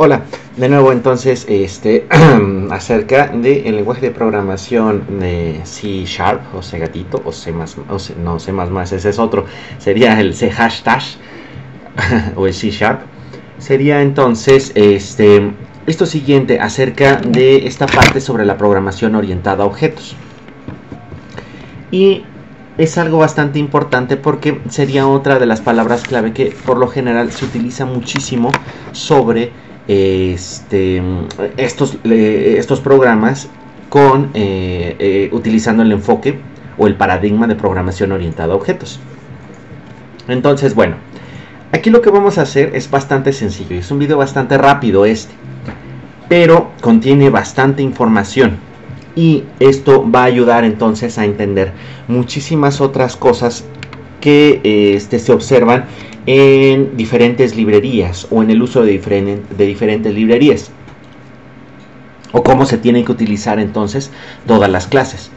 Hola, de nuevo entonces acerca del lenguaje de programación de C Sharp o C gatito o C++, no C++, ese es otro, sería el C hashtag o el C Sharp. Sería entonces esto siguiente acerca de esta parte sobre la programación orientada a objetos. Y es algo bastante importante porque sería otra de las palabras clave que por lo general se utiliza muchísimo sobre estos programas con utilizando el enfoque o el paradigma de programación orientada a objetos. Entonces, bueno, aquí lo que vamos a hacer es bastante sencillo. Es un video bastante rápido pero contiene bastante información. Y esto va a ayudar entonces a entender muchísimas otras cosas que se observan en diferentes librerías o en el uso de diferentes librerías, o cómo se tienen que utilizar entonces todas las clases.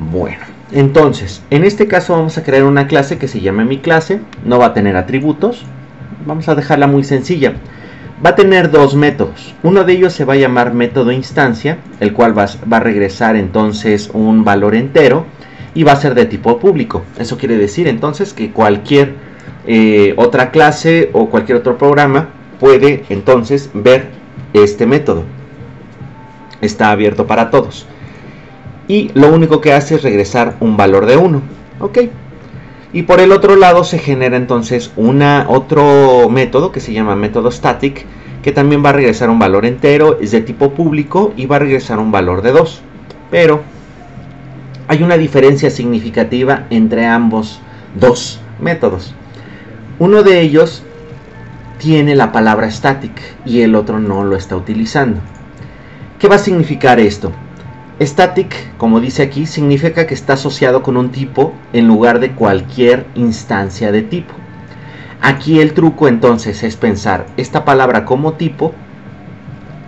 Bueno, entonces en este caso vamos a crear una clase que se llame mi clase. No va a tener atributos, vamos a dejarla muy sencilla. Va a tener dos métodos. Uno de ellos se va a llamar método instancia, el cual va a regresar entonces un valor entero y va a ser de tipo público. Eso quiere decir entonces que cualquier otra clase o cualquier otro programa puede entonces ver este método. Está abierto para todos. Y lo único que hace es regresar un valor de 1. ¿Ok? Y por el otro lado se genera entonces otro método que se llama método static, que también va a regresar un valor entero, es de tipo público y va a regresar un valor de 2. Pero hay una diferencia significativa entre ambos dos métodos. Uno de ellos tiene la palabra static y el otro no lo está utilizando. ¿Qué va a significar esto? Static, como dice aquí, significa que está asociado con un tipo en lugar de cualquier instancia de tipo. Aquí el truco entonces es pensar esta palabra como tipo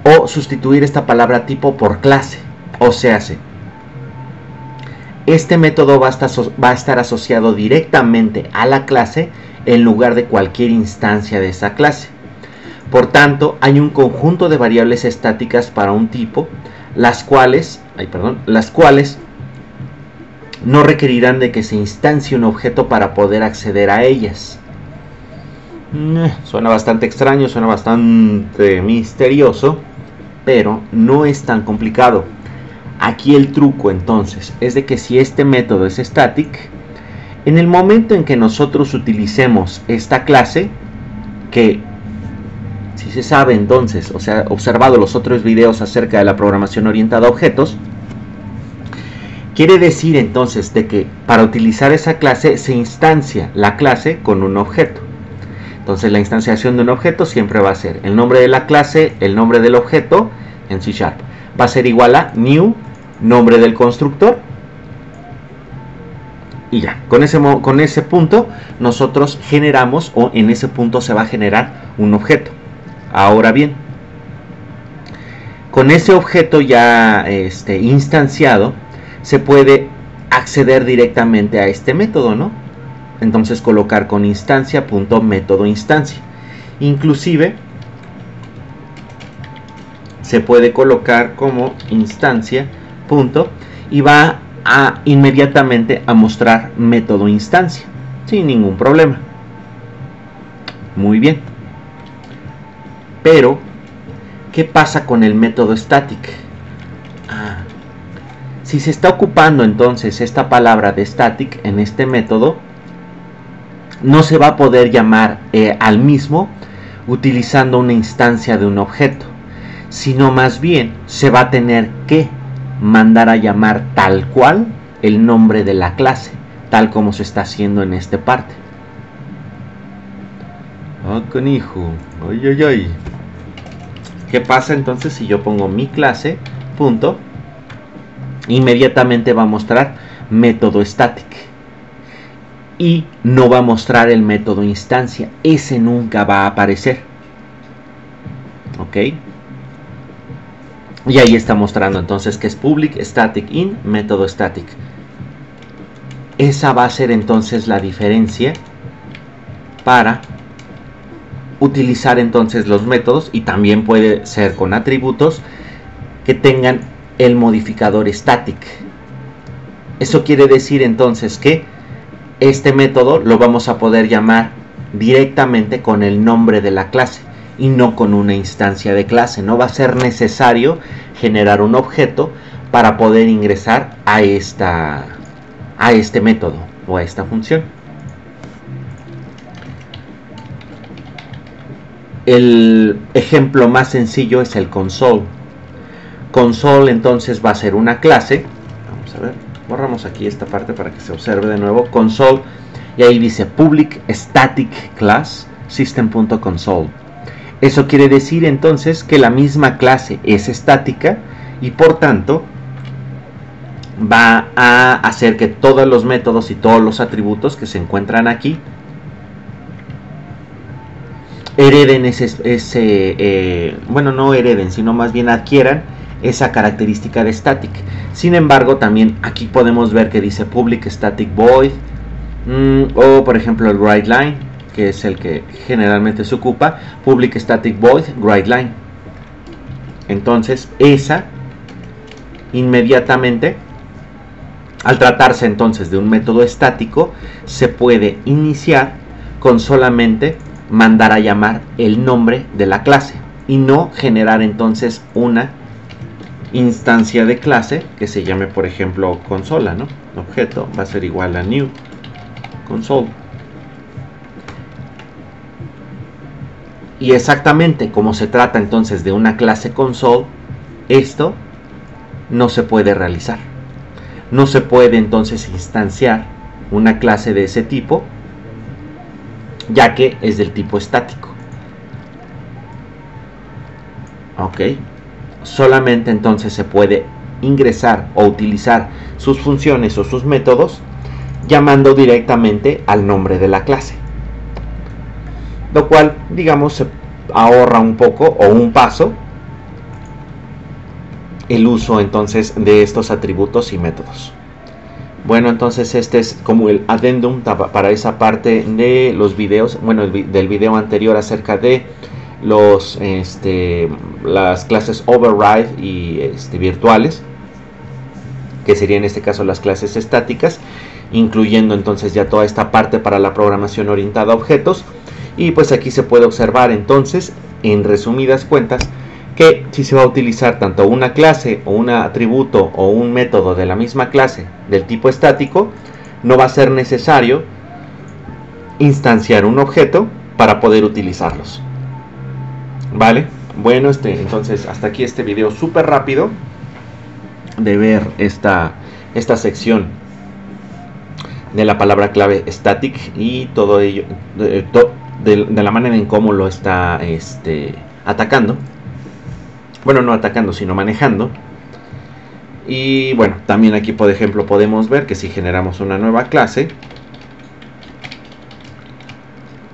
o sustituir esta palabra tipo por clase. O sea, este método va a estar asociado directamente a la clase en lugar de cualquier instancia de esa clase. Por tanto, hay un conjunto de variables estáticas para un tipo, las cuales no requerirán de que se instancie un objeto para poder acceder a ellas. Suena bastante extraño, suena bastante misterioso, pero no es tan complicado. Aquí el truco entonces es de que si este método es static, en el momento en que nosotros utilicemos esta clase, que si se sabe entonces, o sea, observado los otros videos acerca de la programación orientada a objetos, quiere decir entonces de que para utilizar esa clase se instancia la clase con un objeto. Entonces la instanciación de un objeto siempre va a ser el nombre de la clase, el nombre del objeto en C Sharp. Va a ser igual a new, nombre del constructor. Y ya, con ese punto nosotros generamos, o en ese punto se va a generar un objeto. Ahora bien, con ese objeto ya instanciado, se puede acceder directamente a este método, ¿no? Entonces colocar con instancia.método instancia. Inclusive se puede colocar como instancia punto y va a inmediatamente a mostrar método instancia sin ningún problema. Muy bien. Pero ¿qué pasa con el método static? Si se está ocupando entonces esta palabra de static en este método, no se va a poder llamar al mismo utilizando una instancia de un objeto, sino más bien se va a tener que mandar a llamar tal cual el nombre de la clase, tal como se está haciendo en esta parte. Ah, canijo, ay, ay, ay. ¿Qué pasa entonces si yo pongo mi clase, punto? Inmediatamente va a mostrar método static. Y no va a mostrar el método instancia. Ese nunca va a aparecer. ¿Ok? Y ahí está mostrando entonces que es public static in método static. Esa va a ser entonces la diferencia para utilizar entonces los métodos, y también puede ser con atributos que tengan el modificador static. Eso quiere decir entonces que este método lo vamos a poder llamar directamente con el nombre de la clase y no con una instancia de clase. No va a ser necesario generar un objeto para poder ingresar a este método o a esta función. El ejemplo más sencillo es el console. Console entonces va a ser una clase. Vamos a ver, borramos aquí esta parte para que se observe de nuevo. Console, y ahí dice public static class system.console. Eso quiere decir entonces que la misma clase es estática y por tanto va a hacer que todos los métodos y todos los atributos que se encuentran aquí hereden bueno, no hereden, sino más bien adquieran esa característica de static. Sin embargo, también aquí podemos ver que dice public static void, o por ejemplo el writeLine, que es el que generalmente se ocupa, public static void writeLine. Entonces esa inmediatamente, al tratarse entonces de un método estático, se puede iniciar con solamente mandar a llamar el nombre de la clase y no generar entonces una instancia de clase que se llame, por ejemplo, consola, ¿no? Objeto va a ser igual a new console. Y exactamente como se trata entonces de una clase console, esto no se puede realizar. No se puede entonces instanciar una clase de ese tipo, ya que es del tipo estático. Ok, solamente entonces se puede ingresar o utilizar sus funciones o sus métodos llamando directamente al nombre de la clase, lo cual, digamos, se ahorra un poco o un paso el uso entonces de estos atributos y métodos. Bueno, entonces este es como el adendum para esa parte de los videos, bueno, del video anterior acerca de las clases override y virtuales, que serían en este caso las clases estáticas, incluyendo entonces ya toda esta parte para la programación orientada a objetos. Y pues aquí se puede observar entonces, en resumidas cuentas, que si se va a utilizar tanto una clase o un atributo o un método de la misma clase del tipo estático, no va a ser necesario instanciar un objeto para poder utilizarlos. Vale, bueno, entonces hasta aquí este video súper rápido de ver esta sección de la palabra clave static y todo ello de la manera en cómo lo está atacando. Bueno, no atacando, sino manejando. Y bueno, también aquí por ejemplo podemos ver que si generamos una nueva clase,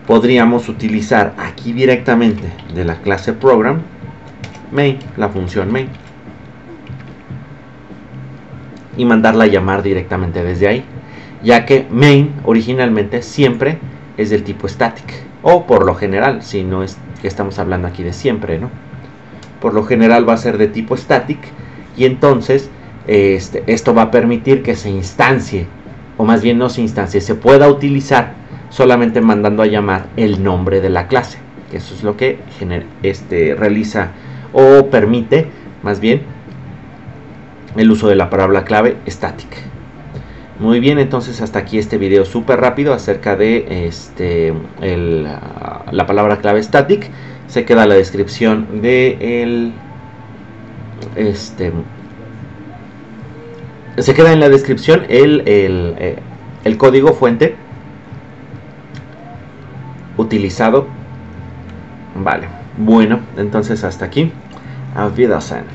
podríamos utilizar aquí directamente de la clase program main, la función main, y mandarla a llamar directamente desde ahí, ya que main originalmente siempre es del tipo static, o por lo general, si no es que estamos hablando aquí de siempre, ¿no? Por lo general va a ser de tipo static, y entonces esto va a permitir que se instancie, o más bien no se instancie, se pueda utilizar solamente mandando a llamar el nombre de la clase, que eso es lo que realiza o permite más bien el uso de la palabra clave static. Muy bien, entonces hasta aquí este video súper rápido acerca de la palabra clave static. Se queda la descripción de se queda en la descripción el código fuente utilizado. Vale, bueno, entonces hasta aquí. Auf Wiedersehen.